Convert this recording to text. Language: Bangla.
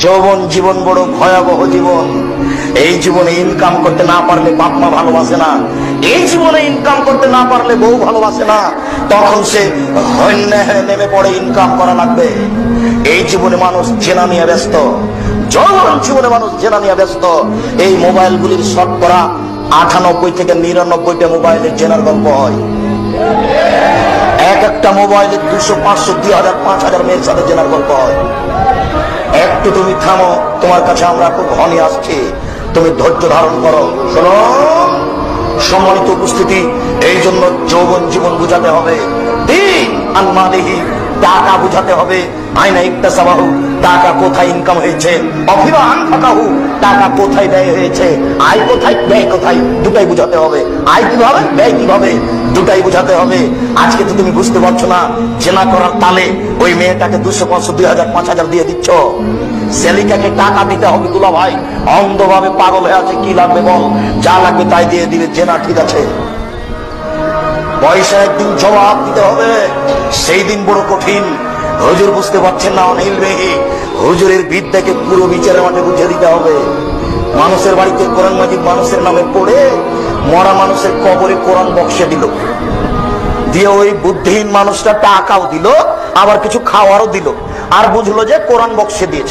যৌবন জীবন বড় ভয়াবহ জীবন। এই জীবনে ইনকাম করতে না পারলে বাপ মা ভালোবাসে না, এই জীবনে ইনকাম করতে না পারলে বউ ভালোবাসে না, তখন সে হন্যে হয়ে নেমে পড়ে ইনকাম করা লাগবে। এই জীবনে মানুষ জেনা নিয়ে ব্যস্ত, যৌবন জীবনে মানুষ জেনা নিয়ে ব্যস্ত। এই মোবাইলগুলির শতকরা 98 থেকে 99টা মোবাইলের জেনার গল্প হয়। এক একটা মোবাইলে 200, 500, 2000, 5000 মেয়ের সাথে জেনার গল্প হয়। একটু তুমি থামো, তোমার কাছে আমরা খুব ঘনি আসছি, তুমি ধৈর্য ধারণ করো। শোনো সম্মানিত উপস্থিতি, এই জন্য যৌবন জীবন বুঝাতে হবে, দিন আনমালিহি টাকা বুঝাতে হবে। আইনা ইকতাসাবাহু টাকা কোথায় ইনকাম হয়েছে, অফিমা আনফাকাহু টাকা কোথায় ব্যয় হয়েছে, আয় কোথায় ব্যয় কোথায়, দুটাই বুঝাতে হবে। আয় কিভাবে ব্যয় কিভাবে, দুটাই বুঝাতে হবে। আজকে তো তুমি বুঝতে পারছো না, জেনা করার তালে ওই মেয়েটাকে 200, 500, 2000, 5000 দিয়ে দিচ্ছ। সেলিকাকে টাকা দিতে হবে দুলা ভাই, অন্ধভাবে পাগল হয়ে আছে, কি লাগবে বল, যা লাগবে তাই দিয়ে দিবে, জেনা ঠিক আছে। পয়সা একদিন জবাব দিতে হবে, সেই দিন বড় কঠিন। হুজুর বুঝতে পারছেন না, অনিল মেহি হুজুরের বিদ্যাকে পুরো বিচারের মাঠে বুঝে দিতে হবে। মানুষের বাড়িতে কোরআন মাজিদ মানুষের নামে পড়ে মরা মানুষের কবরে কোরআন বক্সে দিল, দিয়ে ওই বুদ্ধিহীন মানুষটা টাকাও দিল, আবার কিছু খাওয়ারও দিল, আর বুঝলো যে কোরআন বক্সে দিয়েছে।